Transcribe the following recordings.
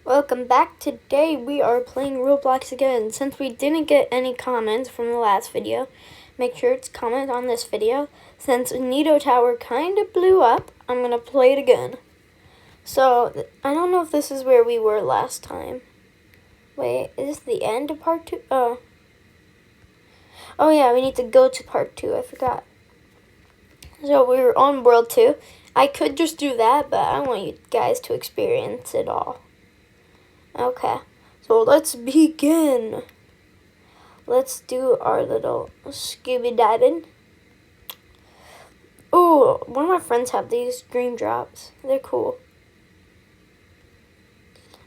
Welcome back. Today we are playing Roblox again. Since we didn't get any comments from the last video, make sure to comment on this video. Since Nido Tower kind of blew up, I'm going to play it again. So, I don't know if this is where we were last time. Wait, is this the end of part 2? Oh yeah, we need to go to part 2. I forgot. So we were on World 2. I could just do that, but I want you guys to experience it all. Okay, so let's begin. Let's do our little scuba diving. Oh, one of my friends have these dream drops. They're cool.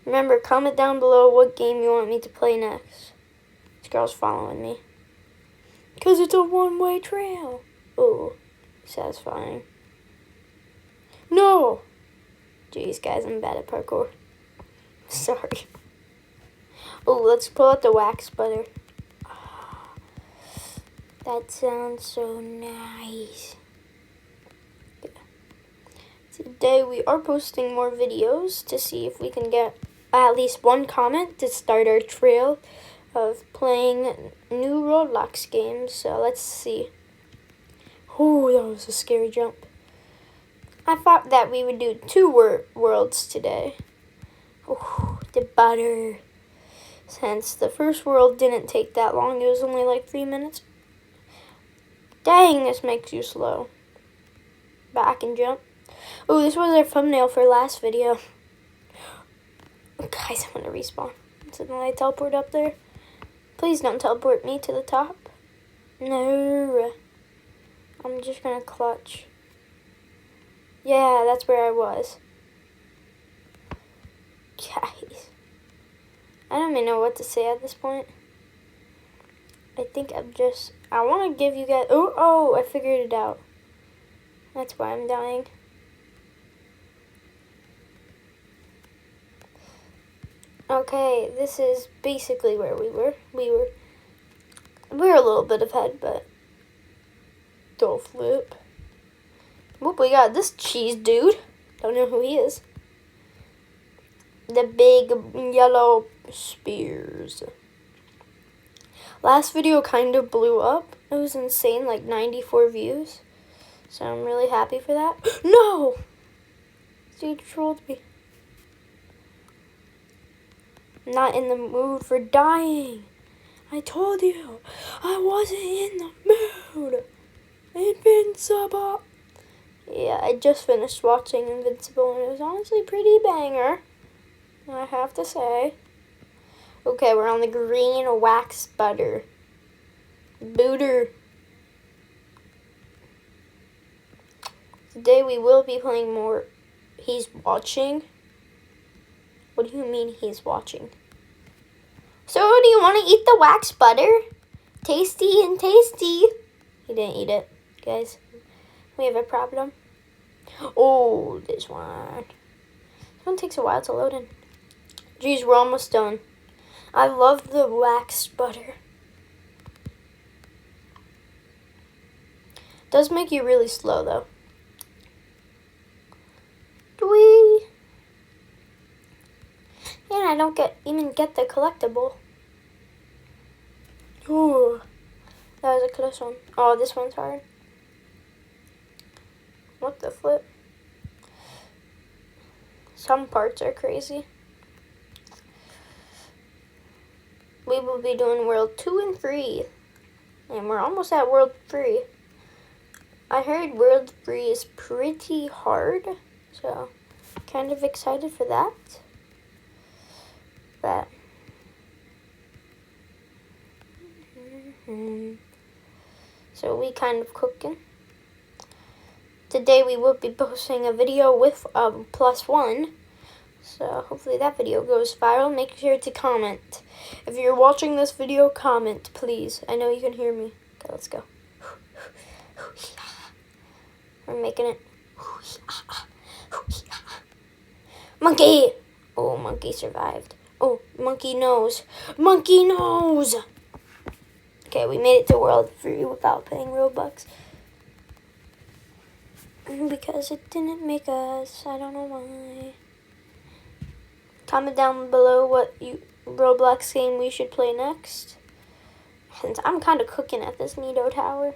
Remember, comment down below what game you want me to play next. This girl's following me. Because it's a one-way trail. Oh, satisfying. No! Jeez, guys, I'm bad at parkour. Sorry. Oh, let's pull out the wax butter. Oh, that sounds so nice. Yeah. Today we are posting more videos to see if we can get at least one comment to start our trail of playing new Roblox games. So let's see. Oh, that was a scary jump. I thought that we would do two worlds today. Oh, the butter. Since the first world didn't take that long, it was only like 3 minutes. Dang, this makes you slow. Back and jump. Oh, this was our thumbnail for last video. Guys, I'm gonna respawn. So then I teleport up there. Please don't teleport me to the top. No. I'm just gonna clutch. Yeah, that's where I was. Guys. I don't even know what to say at this point. I think I want to give you guys, oh, I figured it out. That's why I'm dying. Okay, this is basically where we were. We were a little bit ahead, but don't flip. Whoop, we got this cheese dude. Don't know who he is. The big yellow spears. Last video kind of blew up. It was insane, like 94 views. So I'm really happy for that. No! Dude trolled me. I'm not in the mood for dying. I told you, I wasn't in the mood. Invincible. Yeah, I just finished watching Invincible and it was honestly pretty banger, I have to say. Okay, we're on the green wax butter. Booter. Today we will be playing more He's Watching. What do you mean he's watching? So do you want to eat the wax butter? Tasty and tasty. He didn't eat it, guys. We have a problem. Oh, this one. This one takes a while to load in. Geez, we're almost done. I love the wax butter. Does make you really slow though. Whee! And I don't even get the collectible. Ooh, that was a close one. Oh, this one's hard. What the flip? Some parts are crazy. We will be doing World 2 and 3. And we're almost at World 3. I heard World 3 is pretty hard. So, kind of excited for that. So, we kind of cooking. Today we will be posting a video with +1. So hopefully that video goes viral. Make sure to comment. If you're watching this video, comment, please. I know you can hear me. Okay, let's go. We're making it. Monkey! Oh, monkey survived. Oh, monkey nose. Monkey nose! Okay, we made it to World 3 without paying Robux. Because it didn't make us. I don't know why. Comment down below what Roblox game we should play next. Since I'm kind of cooking at this Nido Tower.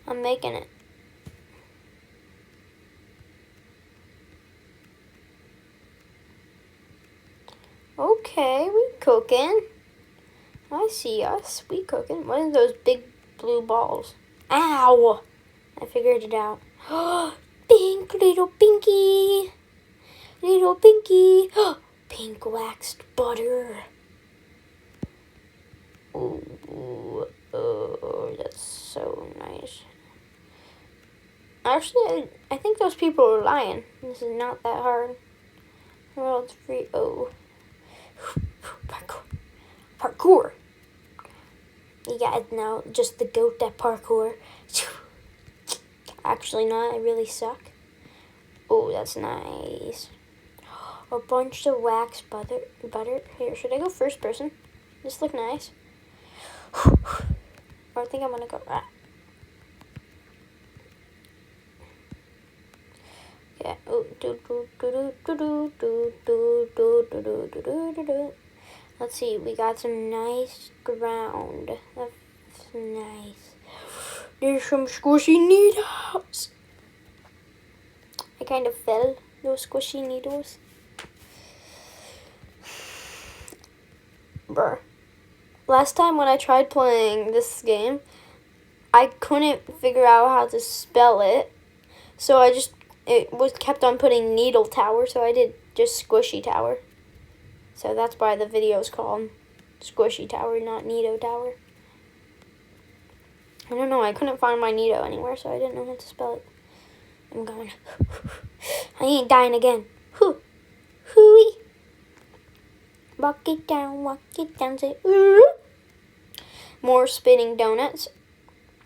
I'm making it. Okay, we cooking. I see us. We cooking. What are those big blue balls? Ow! I figured it out. Pink, little pinky. Little pinky. Pink waxed butter. Ooh, oh, that's so nice. Actually, I think those people are lying. This is not that hard. World's free. Oh. Parkour. Parkour. You guys know, just the goat at parkour. Actually not, I really suck. Oh, that's nice. A bunch of wax butter. Here, should I go first person? This look nice. I think I'm gonna go. Yeah. Oh, let's see. We got some nice ground. That's nice. There's some squishy needles. I kind of fell those squishy needles. Bruh. Last time when I tried playing this game, I couldn't figure out how to spell it. So it was kept on putting Needle Tower, so I did just Squishy Tower. So that's why the video is called Squishy Tower, not Nido Tower. I don't know, I couldn't find my Nido anywhere, so I didn't know how to spell it. I'm going. I ain't dying again. Hooey. Walk it down, say ooh. More spinning donuts.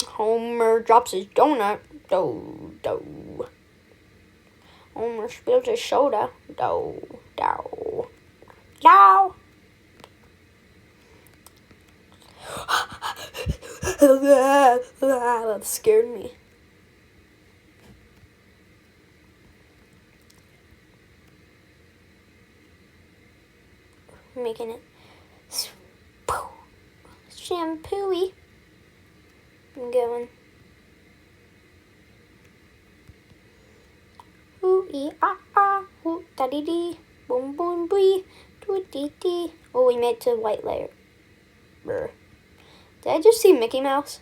Homer drops his donut. Do. Homer spills his soda. Do. That scared me. Making it shampooey. I'm going. Hoo da dee dee, boom boom bee, doo dee dee. Oh, we made it to the white layer. Brr. Did I just see Mickey Mouse?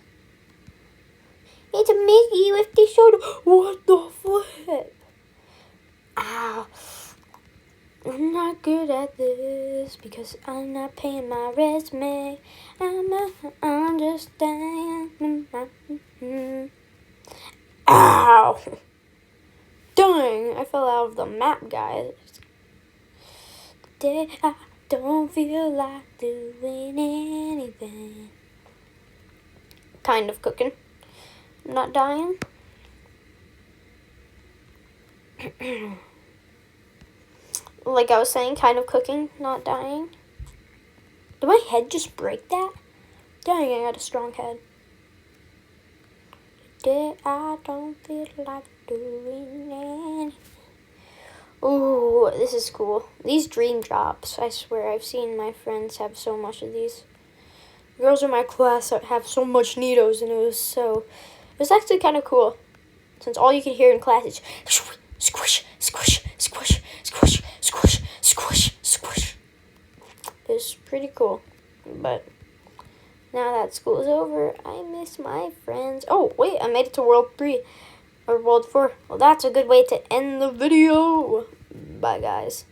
It's a Mickey with the soda. What the flip? Ow. I'm not good at this because I'm not paying my resume. I'm just dying. Ow! Dang! I fell out of the map, guys. Today I don't feel like doing anything. Kind of cooking. I'm not dying. Like I was saying, kind of cooking, not dying. Did my head just break that? Dang, I got a strong head. Today I don't feel like doing anything. Ooh, this is cool. These dream drops, I swear, I've seen my friends have so much of these. Girls in my class have so much Nidos, and it was actually kind of cool. Since all you can hear in class is squish, squish, squish, squish, squish, squish, squish, squish. It's pretty cool. But now that school is over, I miss my friends. Oh, wait, I made it to World 3 or World 4. Well, that's a good way to end the video. Bye, guys.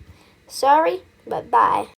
Sorry, but bye.